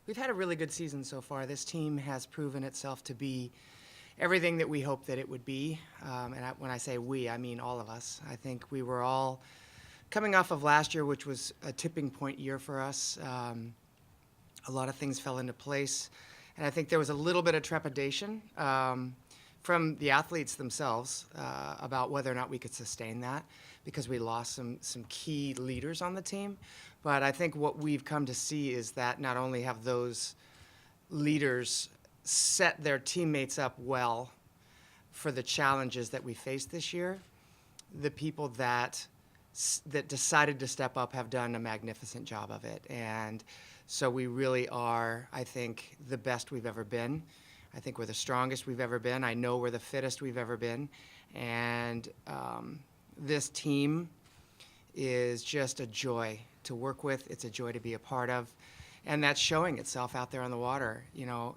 We've had a really good season so far. This team has proven itself to be everything that we hoped that it would be. When I say we, I mean all of us. I think we were all coming off of last year, which was a tipping point year for us. A lot of things fell into place. And I think there was a little bit of trepidation from the athletes themselves about whether or not we could sustain that, because we lost some key leaders on the team. But I think what we've come to see is that not only have those leaders set their teammates up well for the challenges that we faced this year, the people that decided to step up have done a magnificent job of it. And so we really are, I think, the best we've ever been. I think we're the strongest we've ever been. I know we're the fittest we've ever been. And this team is just a joy to work with. It's a joy to be a part of. And that's showing itself out there on the water. You know,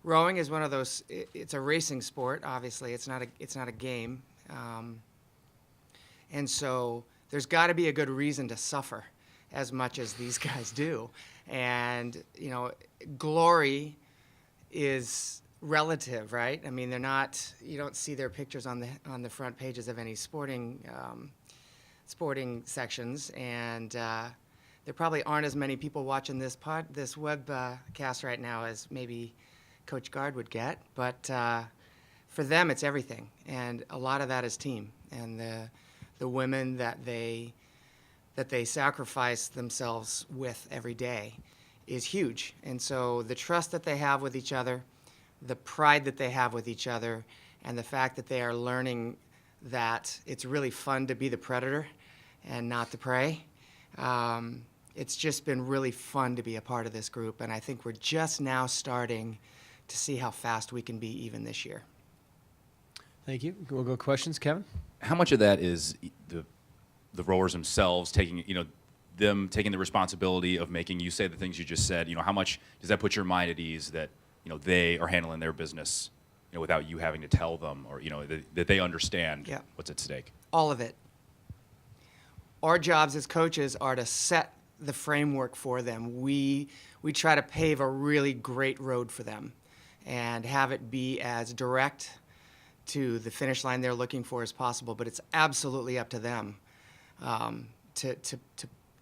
rowing is one of those, it's a racing sport, obviously. It's not a game. And so there's got to be a good reason to suffer as much as these guys do. And, you know, glory is relative, right? I mean, you don't see their pictures on the front pages of any sporting sections, and there probably aren't as many people watching this webcast right now as maybe Coach Guard would get, but for them it's everything, and a lot of that is team, and the women that they sacrifice themselves with every day is huge. And so the trust that they have with each other, the pride that they have with each other, and the fact that they are learning that it's really fun to be the predator and not the prey. It's just been really fun to be a part of this group, and I think we're just now starting to see how fast we can be even this year. Thank you. We'll go questions, Kevin. How much of that is the rowers themselves taking, them taking the responsibility of making you say the things you just said? How much does that put your mind at ease that, they are handling their business, without you having to tell them, or, that they understand what's at stake? All of it. Our jobs as coaches are to set the framework for them. We try to pave a really great road for them and have it be as direct to the finish line they're looking for as possible, but it's absolutely up to them to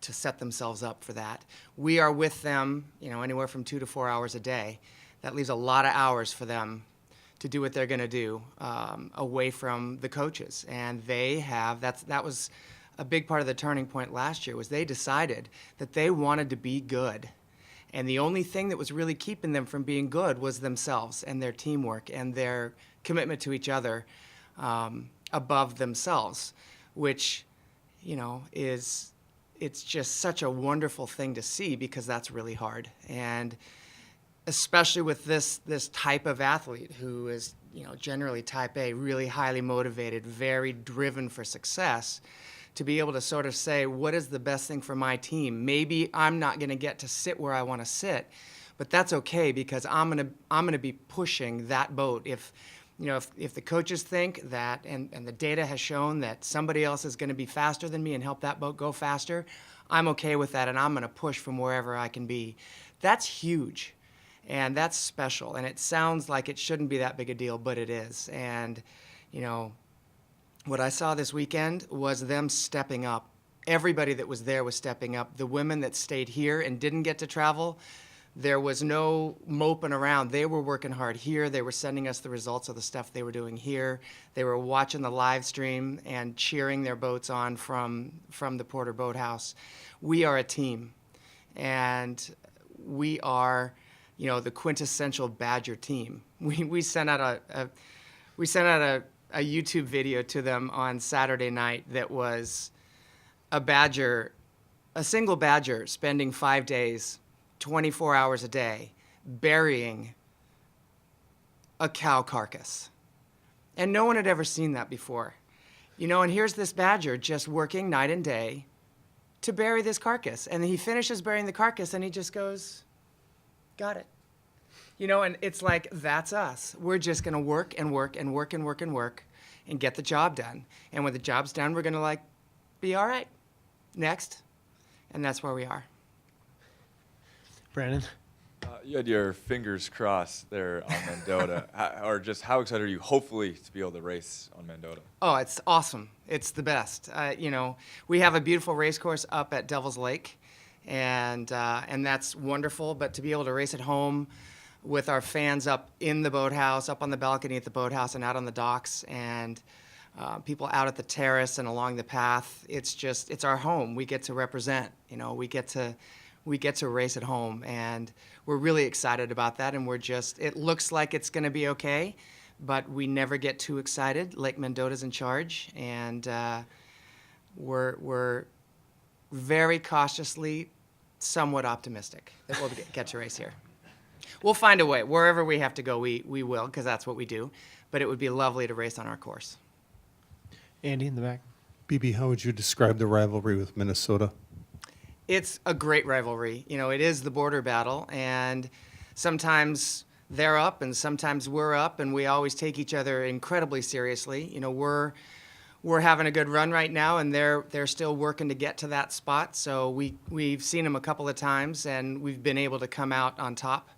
set themselves up for that. We are with them, anywhere from 2 to 4 hours a day. That leaves a lot of hours for them to do what they're going to do away from the coaches. And that was a big part of the turning point last year, was they decided that they wanted to be good. And the only thing that was really keeping them from being good was themselves and their teamwork and their commitment to each other above themselves, which, it's just such a wonderful thing to see, because that's really hard. And especially with this type of athlete who is, generally type A, really highly motivated, very driven for success, to be able to sort of say, what is the best thing for my team? Maybe I'm not going to get to sit where I want to sit, but that's okay, because I'm going to be pushing that boat. If the coaches think that, and the data has shown that somebody else is going to be faster than me and help that boat go faster, I'm okay with that, and I'm going to push from wherever I can be. That's huge, and that's special, and it sounds like it shouldn't be that big a deal, but it is. And, what I saw this weekend was them stepping up. Everybody that was there was stepping up. The women that stayed here and didn't get to travel, there was no moping around. They were working hard here. They were sending us the results of the stuff they were doing here. They were watching the live stream and cheering their boats on from the Porter Boathouse. We are a team, and we are, the quintessential Badger team. We sent out a YouTube video to them on Saturday night that was a single Badger spending 5 days, 24 hours a day, burying a cow carcass. And no one had ever seen that before. And here's this Badger just working night and day to bury this carcass. And he finishes burying the carcass and he just goes, got it. And it's like, that's us. We're just going to work and work and work and work and work and get the job done. And when the job's done, we're going to be all right. Next. And that's where we are. Brandon? You had your fingers crossed there on Mendota, or just how excited are you, hopefully, to be able to race on Mendota? Oh, it's awesome. It's the best. We have a beautiful race course up at Devil's Lake, and that's wonderful. But to be able to race at home with our fans up in the boathouse, up on the balcony at the boathouse, and out on the docks, and people out at the terrace and along the path, it's our home. We get to represent. We get to race at home, and we're really excited about that. And it looks like it's going to be okay, but we never get too excited. Lake Mendota's in charge, and we're very cautiously, somewhat optimistic that we'll get to race here. We'll find a way. Wherever we have to go, we will, because that's what we do. But it would be lovely to race on our course. Andy in the back. BB, how would you describe the rivalry with Minnesota? It's a great rivalry. It is the border battle, and sometimes they're up and sometimes we're up, and we always take each other incredibly seriously. We're having a good run right now, and they're still working to get to that spot. So we've seen them a couple of times, and we've been able to come out on top.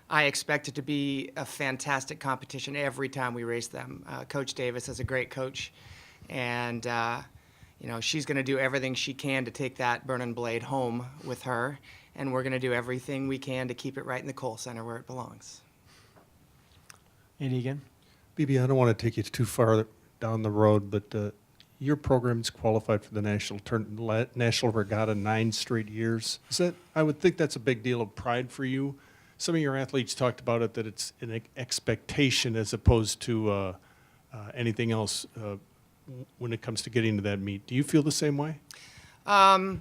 I expect it to be a fantastic competition every time we race them. Coach Davis is a great coach, and she's going to do everything she can to take that burning blade home with her, and we're going to do everything we can to keep it right in the coal center where it belongs. Andy again. BB, I don't want to take you too far down the road, but your program's qualified for the National Regatta 9 straight years. I would think that's a big deal of pride for you. Some of your athletes talked about it, that it's an expectation as opposed to anything else when it comes to getting to that meet. Do you feel the same way? I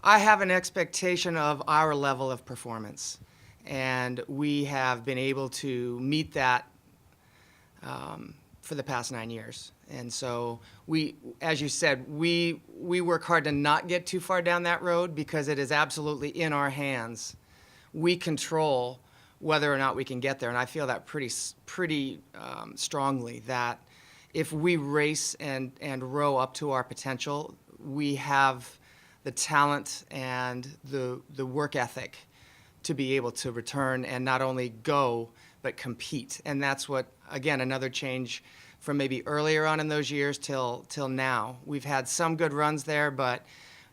have an expectation of our level of performance, and we have been able to meet that for the past 9 years. And so as you said, we work hard to not get too far down that road, because it is absolutely in our hands. We control whether or not we can get there, and I feel that pretty strongly, that if we race and row up to our potential, we have the talent and the work ethic to be able to return and not only go, but compete. And that's what, again, another change from maybe earlier on in those years till now. We've had some good runs there, but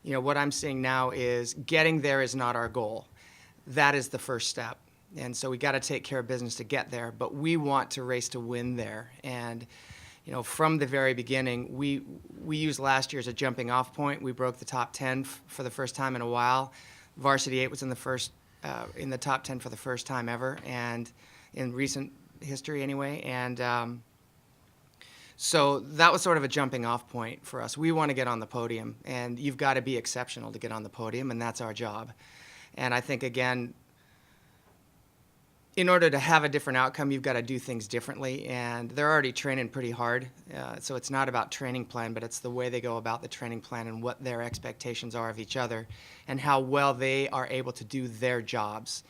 what I'm seeing now is getting there is not our goal. That is the first step. And so we got to take care of business to get there, but we want to race to win there. And from the very beginning, we used last year as a jumping off point. We broke the top 10 for the first time in a while. Varsity 8 was in the top 10 for the first time ever, and in recent history anyway. And so that was sort of a jumping off point for us. We want to get on the podium, and you've got to be exceptional to get on the podium, and that's our job. And I think, again, in order to have a different outcome, you've got to do things differently, and they're already training pretty hard. So it's not about training plan, but it's the way they go about the training plan and what their expectations are of each other and how well they are able to do their jobs.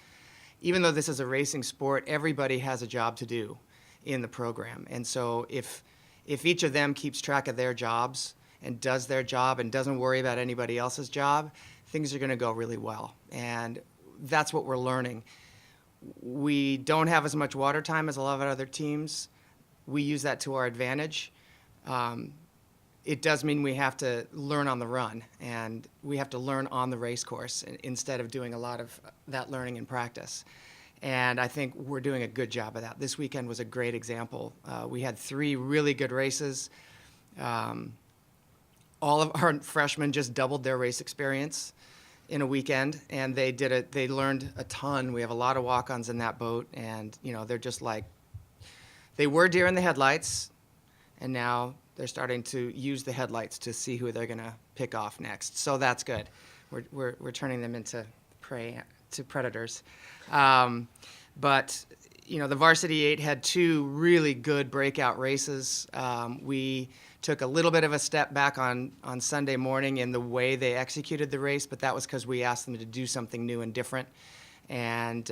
Even though this is a racing sport, everybody has a job to do in the program. And so if each of them keeps track of their jobs and does their job and doesn't worry about anybody else's job, things are going to go really well. And that's what we're learning. We don't have as much water time as a lot of other teams. We use that to our advantage. It does mean we have to learn on the run, and we have to learn on the race course instead of doing a lot of that learning in practice. And I think we're doing a good job of that. This weekend was a great example. We had 3 really good races. All of our freshmen just doubled their race experience in a weekend, and they learned a ton. We have a lot of walk-ons in that boat, and they're just like, they were deer in the headlights, and now they're starting to use the headlights to see who they're going to pick off next. So that's good. We're turning them into prey, to predators. But the Varsity 8 had 2 really good breakout races. We took a little bit of a step back on Sunday morning in the way they executed the race, but that was because we asked them to do something new and different, and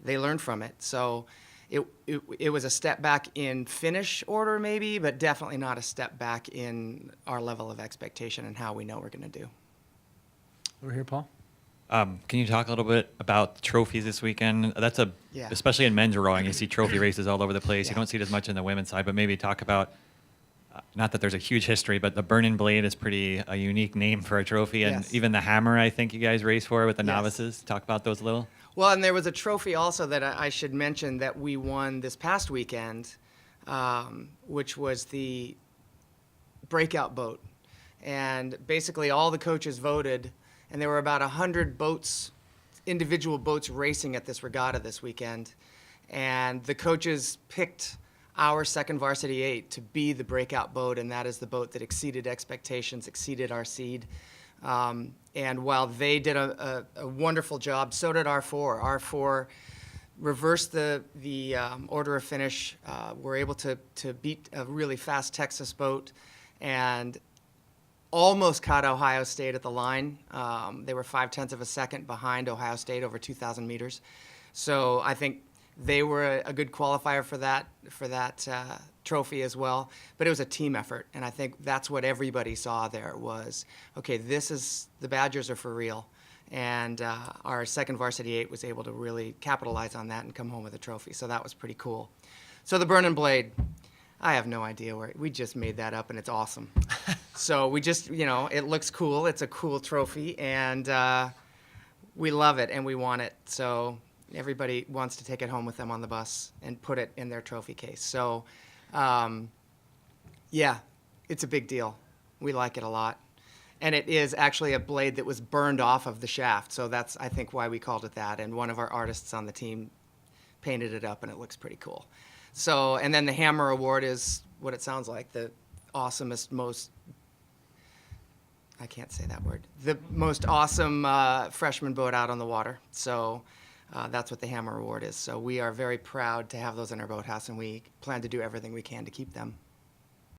they learned from it. So it was a step back in finish order maybe, but definitely not a step back in our level of expectation and how we know we're going to do. Over here, Paul. Can you talk a little bit about trophies this weekend? Yeah. Especially in men's rowing, you see trophy races all over the place. You Yeah. don't see it as much in the women's side, but maybe talk about, not that there's a huge history, but the Burnin' Blade is a unique name for a trophy. And Yes. even the Hammer, I think you guys race for with the Yes. novices. Talk about those a little. Well, and there was a trophy also that I should mention that we won this past weekend, which was the breakout boat. And basically all the coaches voted, and there were about 100 boats, individual boats racing at this regatta this weekend. And the coaches picked our second varsity 8 to be the breakout boat, and that is the boat that exceeded expectations, exceeded our seed. And while they did a wonderful job, so did our 4. Our 4 reversed the order of finish, were able to beat a really fast Texas boat, and almost caught Ohio State at the line. They were 0.5 of a second behind Ohio State over 2,000 meters. So I think they were a good qualifier for that trophy as well. But it was a team effort, and I think that's what everybody saw there was, okay, the Badgers are for real. And our second varsity 8 was able to really capitalize on that and come home with a trophy. So that was pretty cool. So the Burnin' Blade, I have no idea we just made that up, and it's awesome. So we just, it looks cool. It's a cool trophy, and we love it, and we want it. So everybody wants to take it home with them on the bus and put it in their trophy case. So, yeah, it's a big deal. We like it a lot. And it is actually a blade that was burned off of the shaft. So that's, I think, why we called it that. And one of our artists on the team painted it up, and it looks pretty cool. So, and then the Hammer Award is what it sounds like, the awesomest, I can't say that word, the most awesome freshman boat out on the water. So that's what the Hammer Award is. So we are very proud to have those in our boathouse, and we plan to do everything we can to keep them.